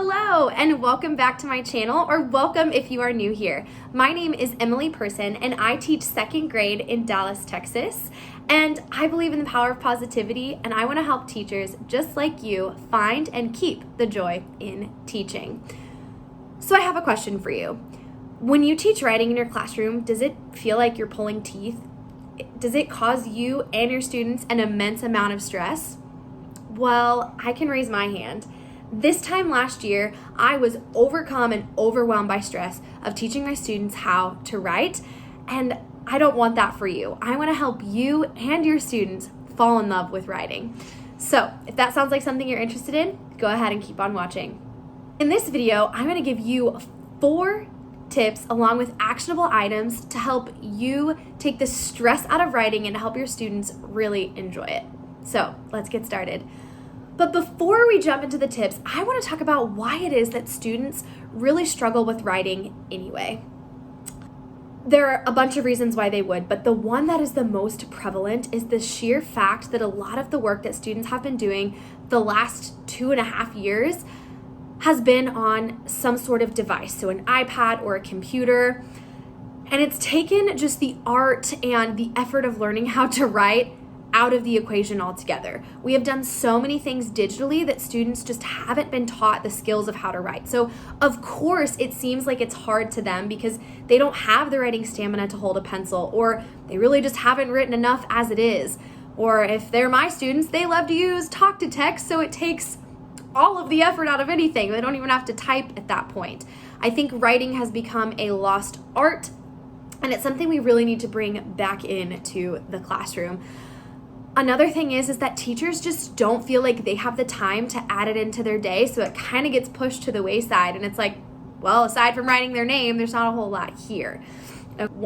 Hello and welcome back to my channel, or welcome if you are new here. My name is Emily Person and I teach second grade in Dallas, Texas. And I believe in the power of positivity, and I want to help teachers just like you find and keep the joy in teaching. So I have a question for you. When you teach writing in your classroom, does it feel like you're pulling teeth? Does it cause you and your students an immense amount of stress? Well, I can raise my hand. This time last year, I was overcome and overwhelmed by stress of teaching my students how to write, and I don't want that for you. I want to help you and your students fall in love with writing. So if that sounds like something you're interested in, go ahead and keep on watching. In this video, I'm going to give you 4 tips along with actionable items to help you take the stress out of writing and help your students really enjoy it. So let's get started. But before we jump into the tips, I want to talk about why it is that students really struggle with writing anyway. There are a bunch of reasons why they would, but the one that is the most prevalent is the sheer fact that a lot of the work that students have been doing the last 2.5 years has been on some sort of device, so an iPad or a computer, and it's taken just the art and the effort of learning how to write out of the equation altogether. We have done so many things digitally that students just haven't been taught the skills of how to write. So of course it seems like it's hard to them because they don't have the writing stamina to hold a pencil, or they really just haven't written enough as it is. Or if they're my students, they love to use talk to text, so it takes all of the effort out of anything. They don't even have to type at that point. I think writing has become a lost art, and it's something we really need to bring back into the classroom. Another thing is that teachers just don't feel like they have the time to add it into their day, so it kind of gets pushed to the wayside, and it's like, well, aside from writing their name, there's not a whole lot here.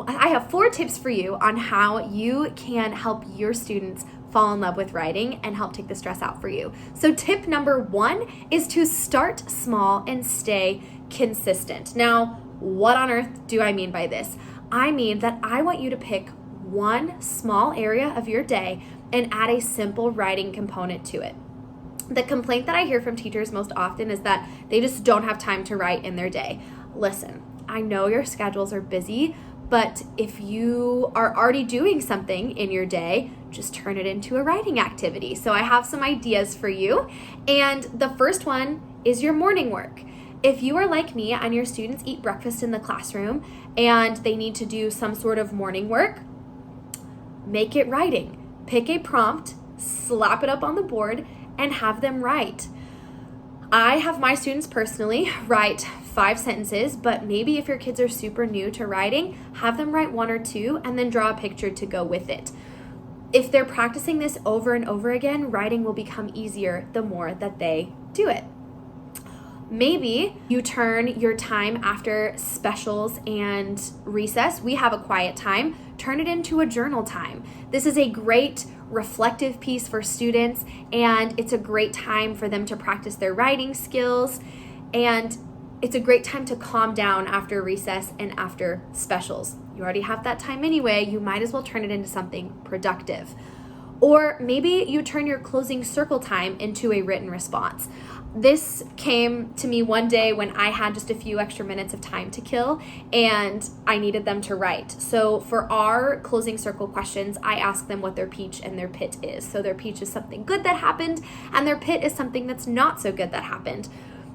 I have 4 tips for you on how you can help your students fall in love with writing and help take the stress out for you. So tip number 1 is to start small and stay consistent. Now, what on earth do I mean by this? I mean that I want you to pick one small area of your day and add a simple writing component to it. The complaint that I hear from teachers most often is that they just don't have time to write in their day. Listen, I know your schedules are busy, but if you are already doing something in your day, just turn it into a writing activity. So I have some ideas for you, and the first one is your morning work. If you are like me and your students eat breakfast in the classroom and they need to do some sort of morning work, make it writing. Pick a prompt, slap it up on the board, and have them write. I have my students personally write 5 sentences, but maybe if your kids are super new to writing, have them write 1 or 2 and then draw a picture to go with it. If they're practicing this over and over again, writing will become easier the more that they do it. Maybe you turn your time after specials and recess, we have a quiet time, turn it into a journal time. This is a great reflective piece for students, and it's a great time for them to practice their writing skills, and it's a great time to calm down after recess and after specials. You already have that time anyway, you might as well turn it into something productive. Or maybe you turn your closing circle time into a written response. This came to me one day when I had just a few extra minutes of time to kill and I needed them to write. So for our closing circle questions, I asked them what their peach and their pit is. So their peach is something good that happened and their pit is something that's not so good that happened.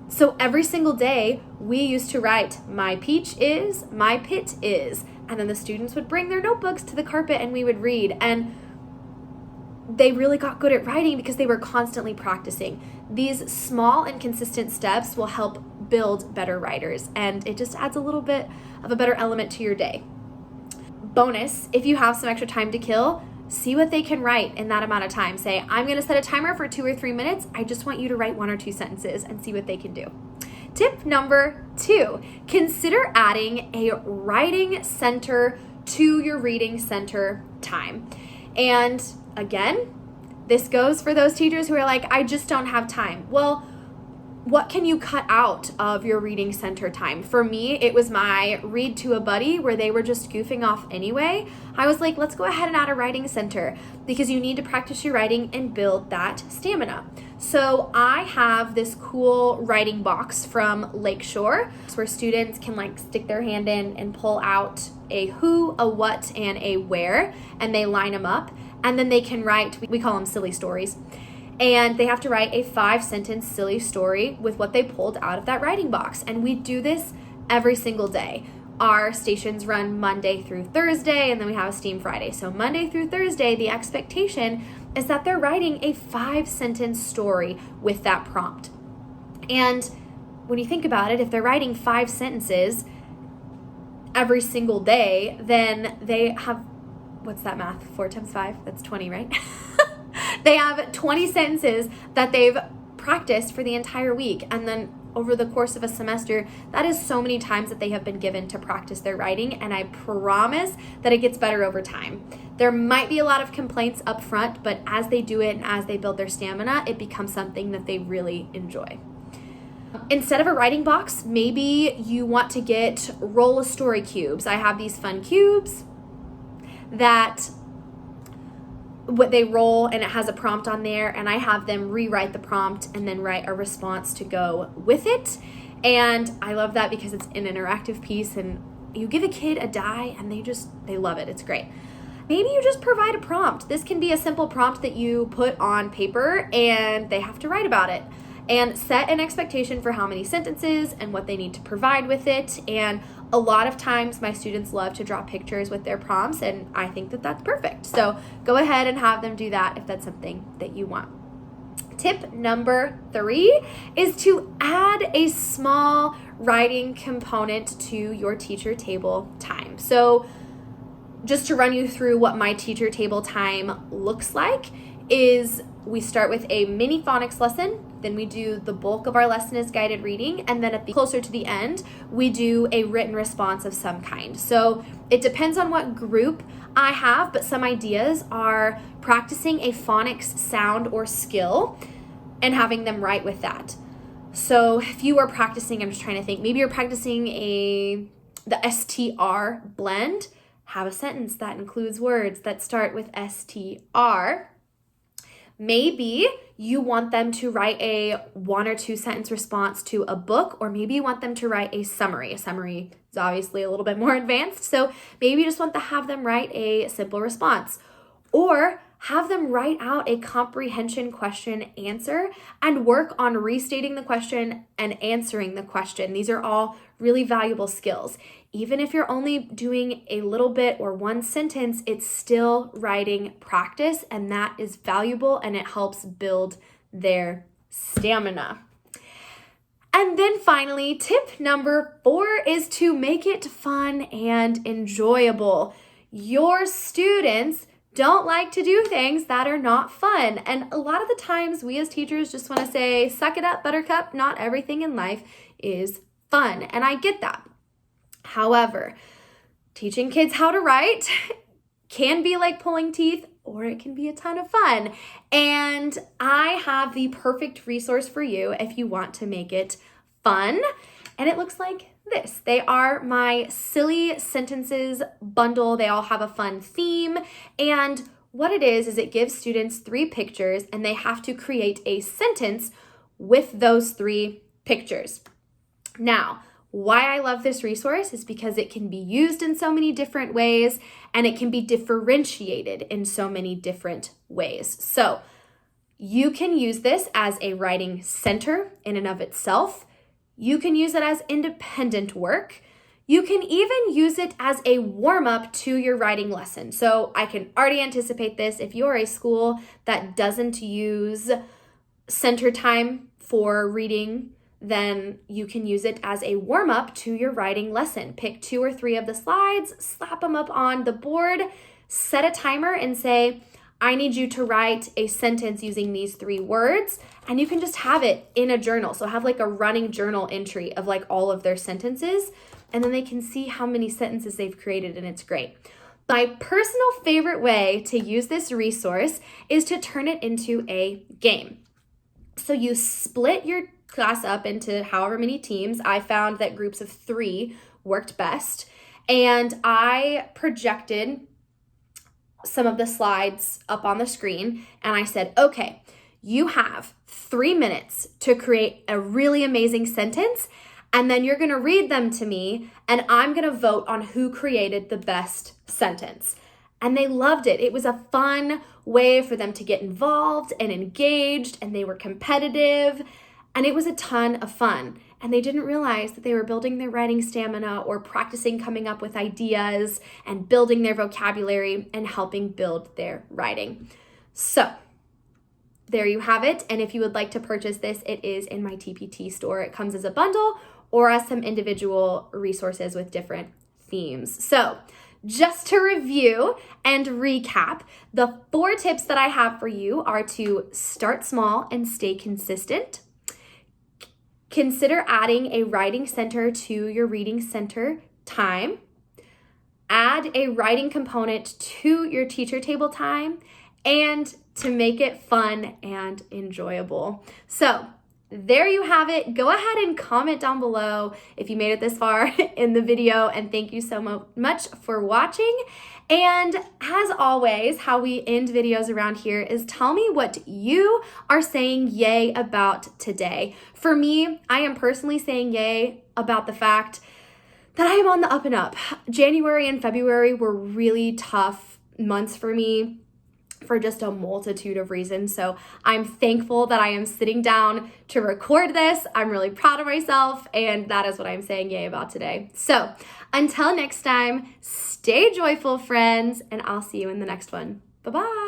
So every single day we used to write, my peach is, my pit is, and then the students would bring their notebooks to the carpet and we would read, and they really got good at writing because they were constantly practicing. These small and consistent steps will help build better writers, and it just adds a little bit of a better element to your day. Bonus, if you have some extra time to kill, see what they can write in that amount of time. Say, I'm going to set a timer for 2 or 3 minutes. I just want you to write 1 or 2 sentences and see what they can do. Tip number 2, consider adding a writing center to your reading center time. And again, this goes for those teachers who are like, I just don't have time. Well, what can you cut out of your reading center time? For me, it was my read to a buddy where they were just goofing off anyway. I was like, let's go ahead and add a writing center because you need to practice your writing and build that stamina. So I have this cool writing box from Lakeshore where students can like stick their hand in and pull out a who, a what, and a where, and they line them up, and then they can write, we call them silly stories, and they have to write a 5-sentence silly story with what they pulled out of that writing box. And we do this every single day. Our stations run Monday through Thursday, and then we have a STEAM Friday. So Monday through Thursday, the expectation is that they're writing a 5-sentence story with that prompt. And when you think about it, if they're writing 5 sentences every single day, then they have, what's that math? 4 times 5? That's 20, right? They have 20 sentences that they've practiced for the entire week. And then over the course of a semester, that is so many times that they have been given to practice their writing, and I promise that it gets better over time. There might be a lot of complaints up front, but as they do it and as they build their stamina, it becomes something that they really enjoy. Instead of a writing box, maybe you want to get roll a story cubes. I have these fun cubes that what they roll, and it has a prompt on there, and I have them rewrite the prompt and then write a response to go with it. And I love that because it's an interactive piece, and you give a kid a die and they love it. It's great. Maybe you just provide a prompt. This can be a simple prompt that you put on paper and they have to write about it, and set an expectation for how many sentences and what they need to provide with it. And a lot of times my students love to draw pictures with their prompts, and I think that that's perfect. So go ahead and have them do that if that's something that you want. Tip number 3 is to add a small writing component to your teacher table time. So just to run you through what my teacher table time looks like is we start with a mini phonics lesson, then we do the bulk of our lesson is guided reading, and then closer to the end, we do a written response of some kind. So it depends on what group I have, but some ideas are practicing a phonics sound or skill and having them write with that. So if you are practicing, I'm just trying to think, maybe you're practicing the STR blend, have a sentence that includes words that start with STR. Maybe you want them to write a 1 or 2 sentence response to a book, or maybe you want them to write a summary. A summary is obviously a little bit more advanced, so maybe you just want to have them write a simple response, or have them write out a comprehension question answer and work on restating the question and answering the question. These are all really valuable skills. Even if you're only doing a little bit or 1 sentence, it's still writing practice, and that is valuable, and it helps build their stamina. And then finally, tip number 4 is to make it fun and enjoyable. Your students don't like to do things that are not fun. And a lot of the times we as teachers just want to say, suck it up, buttercup, not everything in life is fun. And I get that. However, teaching kids how to write can be like pulling teeth, or it can be a ton of fun. And I have the perfect resource for you if you want to make it fun. And it looks like this. They are my silly sentences bundle. They all have a fun theme. And what it is it gives students 3 pictures, and they have to create a sentence with those 3 pictures. Now, why I love this resource is because it can be used in so many different ways, and it can be differentiated in so many different ways. So you can use this as a writing center in and of itself. You can use it as independent work. You can even use it as a warm-up to your writing lesson. So I can already anticipate this. If you're a school that doesn't use center time for reading, then you can use it as a warm-up to your writing lesson. Pick 2 or 3 of the slides, slap them up on the board, set a timer and say, I need you to write a sentence using these 3 words, and you can just have it in a journal. So have like a running journal entry of like all of their sentences, and then they can see how many sentences they've created, and it's great. My personal favorite way to use this resource is to turn it into a game. So you split your class up into however many teams. I found that groups of 3 worked best, and I projected some of the slides up on the screen, and I said, okay, You have 3 minutes to create a really amazing sentence, and then you're gonna read them to me, and I'm gonna vote on who created the best sentence. And they loved it. It was a fun way for them to get involved and engaged, and they were competitive, and it was a ton of fun. And they didn't realize that they were building their writing stamina or practicing coming up with ideas and building their vocabulary and helping build their writing. So there you have it. And if you would like to purchase this, it is in my TPT store. It comes as a bundle or as some individual resources with different themes. So just to review and recap, the 4 tips that I have for you are to start small and stay consistent. Consider adding a writing center to your reading center time. Add a writing component to your teacher table time, and to make it fun and enjoyable. So there you have it. Go ahead and comment down below if you made it this far in the video, and thank you so much for watching. And as always, how we end videos around here is tell me what you are saying yay about today. For me, I am personally saying yay about the fact that I am on the up and up. January and February were really tough months for me for just a multitude of reasons. So I'm thankful that I am sitting down to record this. I'm really proud of myself, and that is what I'm saying yay about today. So until next time, stay joyful, friends, and I'll see you in the next one. Bye-bye.